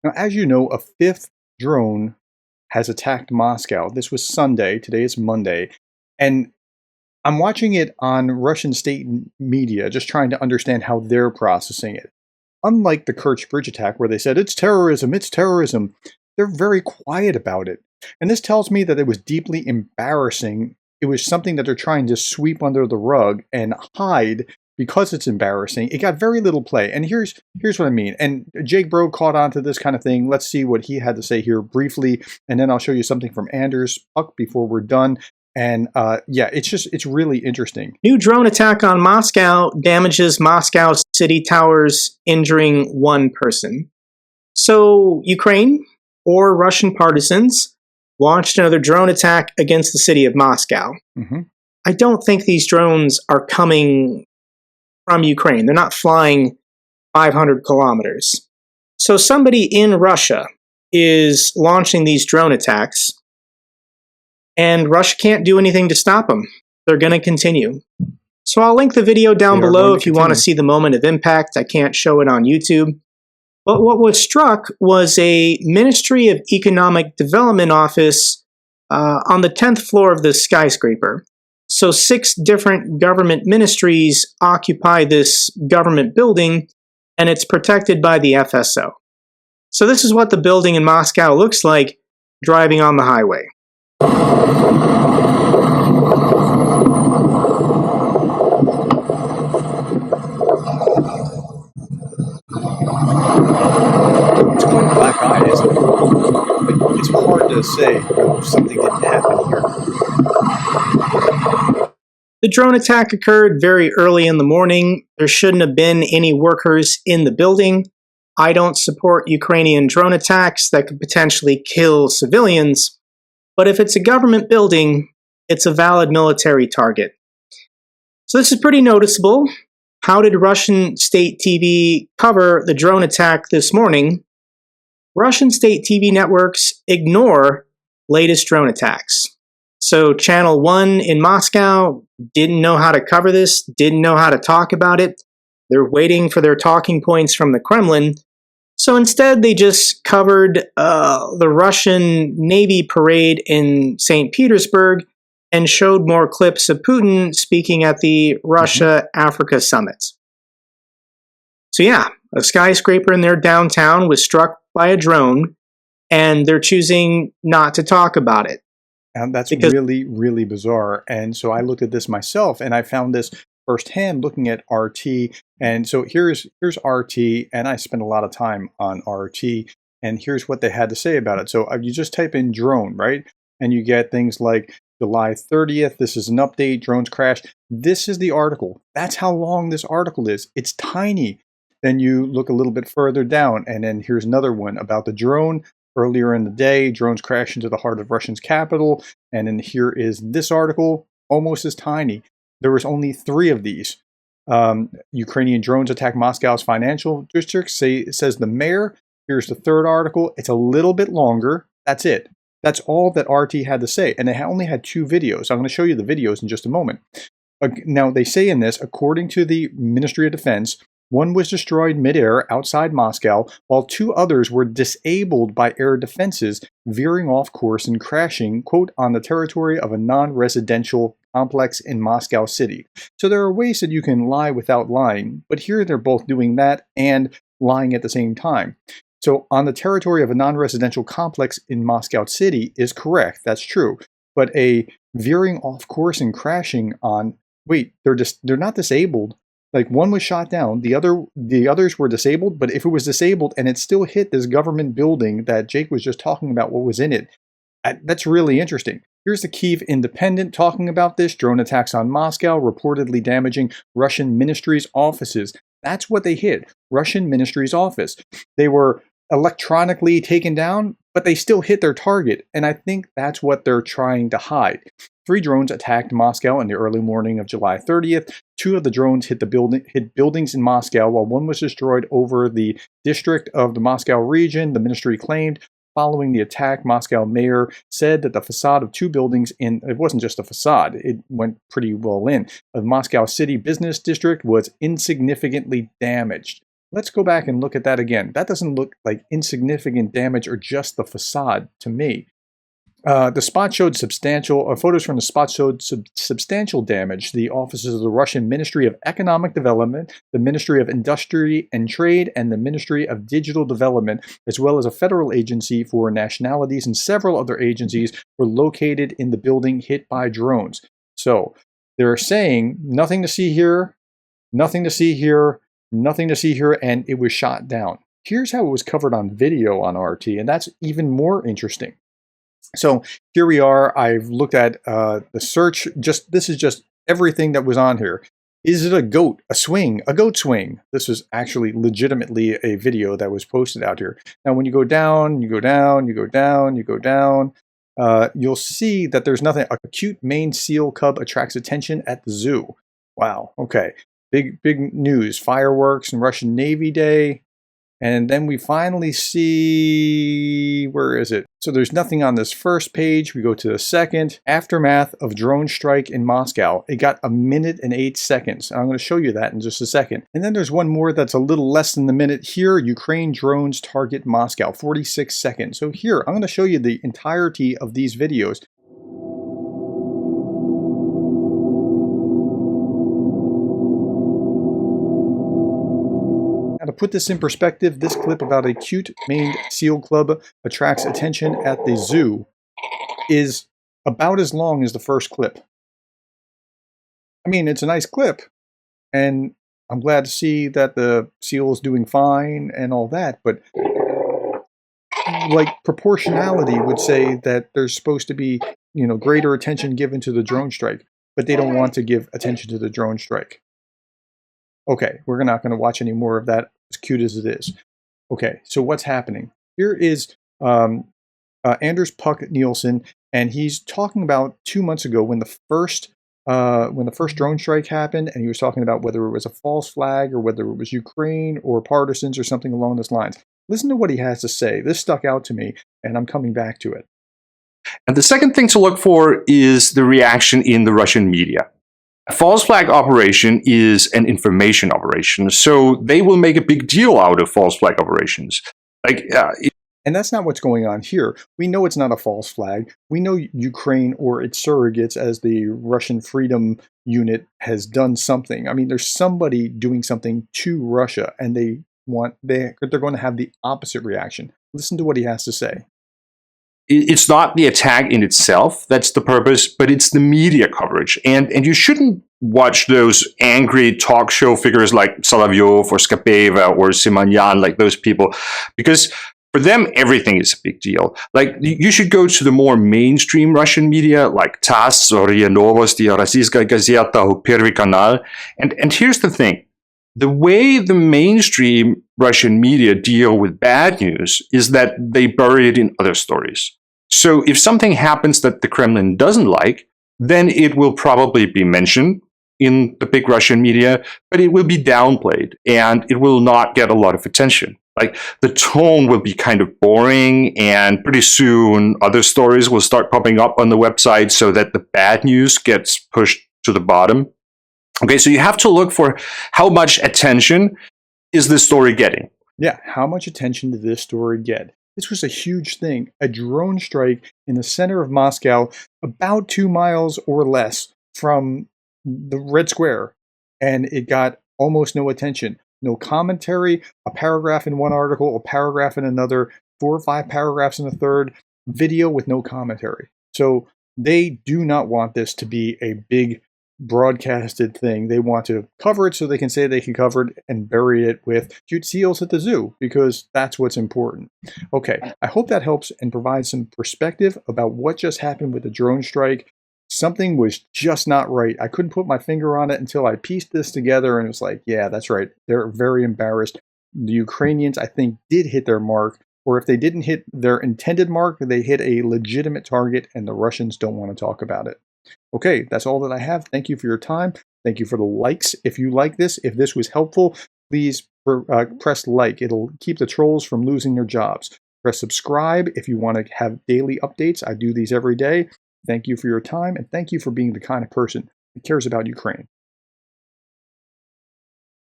Now, as you know, a fifth drone has attacked Moscow. This was Sunday. Today is Monday. And I'm watching it on Russian state media, just trying to understand how they're processing it. Unlike the Kerch Bridge attack, where they said, it's terrorism, they're very quiet about it. And this tells me that it was deeply embarrassing. It was something that they're trying to sweep under the rug and hide because it's embarrassing. It got very little play. And here's what I mean. And Jake Bro caught on to this kind of thing. Let's see what he had to say here briefly. And then I'll show you something from Anders Puck before we're done. And yeah, it's really interesting. New drone attack on Moscow damages Moscow city towers, injuring one person. So Ukraine or Russian partisans launched another drone attack against the city of Moscow. Mm-hmm. I don't think these drones are coming from Ukraine. They're not flying 500 kilometers. So somebody in Russia is launching these drone attacks, and Russia can't do anything to stop them. They're going to continue. So I'll link the video down below if you want to see the moment of impact. I can't show it on YouTube. But what was struck was a Ministry of Economic Development office on the 10th floor of the skyscraper. So 6 different government ministries occupy this government building, and it's protected by the FSO. So this is what the building in Moscow looks like driving on the highway. It's quite a black eye, isn't it? It's hard to say something didn't happen here. The drone attack occurred very early in the morning. There shouldn't have been any workers in the building. I don't support Ukrainian drone attacks that could potentially kill civilians. But if it's a government building, it's a valid military target. So this is pretty noticeable. How did Russian state TV cover the drone attack this morning? Russian state TV networks ignore latest drone attacks. So Channel 1 in Moscow didn't know how to cover this, didn't know how to talk about it. They're waiting for their talking points from the Kremlin. So instead, they just covered the Russian Navy parade in St. Petersburg and showed more clips of Putin speaking at the Russia-Africa summit. So yeah, a skyscraper in their downtown was struck by a drone, and they're choosing not to talk about it. And that's really, really bizarre. And so I looked at this myself, and I found this firsthand looking at RT. And so here's RT, and I spent a lot of time on RT, and here's what they had to say about it. So you just type in drone, right? And you get things like July 30th, this is an update, drones crash. This is the article. That's how long this article is. It's tiny. Then you look a little bit further down, and then here's another one about the drone. Earlier in the day, drones crash into the heart of Russia's capital. And then here is this article, almost as tiny. There was only 3 of these. Ukrainian drones attack Moscow's financial district, says the mayor. Here's the 3rd article. It's a little bit longer. That's it. That's all that RT had to say. And they only had 2 videos. I'm going to show you the videos in just a moment. Now, they say in this, according to the Ministry of Defense, 1 was destroyed midair outside Moscow, while 2 others were disabled by air defenses, veering off course and crashing, quote, on the territory of a non-residential complex in Moscow City. So there are ways that you can lie without lying, but here they're both doing that and lying at the same time. So on the territory of a non-residential complex in Moscow City is correct, that's true. But a veering off course and crashing on, wait, they're not disabled. Like 1 was shot down, the others were disabled, but if it was disabled and it still hit this government building that Jake was just talking about what was in it, that's really interesting. Here's the Kyiv Independent talking about this. Drone attacks on Moscow, reportedly damaging Russian ministries' offices. That's what they hit, Russian ministry's office. They were electronically taken down, but they still hit their target, and I think that's what they're trying to hide. 3 drones attacked Moscow in the early morning of July 30th. 2 of the drones hit buildings in Moscow, while 1 was destroyed over the district of the Moscow region, the ministry claimed. Following the attack, Moscow mayor said that the facade of 2 buildings it wasn't just a facade, it went pretty well in. The Moscow City business district was insignificantly damaged. Let's go back and look at that again. That doesn't look like insignificant damage or just the facade to me. The spot showed photos from the spot showed substantial damage. The offices of the Russian Ministry of Economic Development, the Ministry of Industry and Trade, and the Ministry of Digital Development, as well as a federal agency for nationalities and several other agencies were located in the building hit by drones. So they're saying nothing to see here, nothing to see here, nothing to see here, and it was shot down. Here's how it was covered on video on RT, and that's even more interesting. So here we are. I've looked at the search. This is just everything that was on here. Is it a goat, a swing, a goat swing? This was actually legitimately a video that was posted out here. Now, when you go down, you go down, you go down, you go down, you'll see that there's nothing. A cute Maine seal cub attracts attention at the zoo. Wow. Okay. Big news. Fireworks and Russian Navy Day. And then we finally see, where is it? So there's nothing on this first page. We go to the second. Aftermath of drone strike in Moscow. It got 1 minute and 8 seconds. I'm going to show you that in just a second. And then there's one more that's a little less than the minute. Here, Ukraine drones target Moscow, 46 seconds. So here, I'm going to show you the entirety of these videos. Now, to put this in perspective, this clip about a cute Maine seal club attracts attention at the zoo is about as long as the first clip. I mean, it's a nice clip, and I'm glad to see that the seal is doing fine and all that, but like proportionality would say that there's supposed to be, greater attention given to the drone strike, but they don't want to give attention to the drone strike. Okay, we're not going to watch any more of that, as cute as it is. Okay, so what's happening? Here is Anders Puck Nielsen, and he's talking about 2 months ago when the first drone strike happened, and he was talking about whether it was a false flag or whether it was Ukraine or partisans or something along those lines. Listen to what he has to say. This stuck out to me, and I'm coming back to it. And the second thing to look for is the reaction in the Russian media. A false flag operation is an information operation, so they will make a big deal out of false flag operations. And that's not what's going on here. We know it's not a false flag. We know Ukraine or its surrogates, as the Russian Freedom Unit, has done something. I mean, there's somebody doing something to Russia, and they're going to have the opposite reaction. Listen to what he has to say. It's not the attack in itself that's the purpose, but it's the media coverage. And you shouldn't watch those angry talk show figures like Solovyov or Skapeva or Simonyan, like those people, because for them, everything is a big deal. Like, you should go to the more mainstream Russian media, like TASS or RIA Novosti or Российская газета or Первый канал. And here's the thing. The way the mainstream Russian media deal with bad news is that they bury it in other stories. So if something happens that the Kremlin doesn't like, then it will probably be mentioned in the big Russian media, but it will be downplayed and it will not get a lot of attention. Like, the tone will be kind of boring, and pretty soon other stories will start popping up on the website so that the bad news gets pushed to the bottom. Okay, so you have to look for how much attention is this story getting. Yeah, how much attention did this story get? This was a huge thing, a drone strike in the center of Moscow, about 2 miles or less from the Red Square, and it got almost no attention. No commentary, a paragraph in one article, a paragraph in another, 4 or 5 paragraphs in a third, video with no commentary. So they do not want this to be a big broadcasted thing. They want to cover it so they can say they can cover it and bury it with cute seals at the zoo, because that's what's important. Okay, I hope that helps and provides some perspective about what just happened with the drone strike. Something was just not right. I couldn't put my finger on it until I pieced this together, and it was like, yeah, that's right. They're very embarrassed. The Ukrainians, I think, did hit their mark, or if they didn't hit their intended mark, they hit a legitimate target, and the Russians don't want to talk about it. Okay, that's all that I have. Thank you for your time. Thank you for the likes. If you like this, if this was helpful, please press like. It'll keep the trolls from losing their jobs. Press subscribe if you want to have daily updates. I do these every day. Thank you for your time, and thank you for being the kind of person that cares about Ukraine.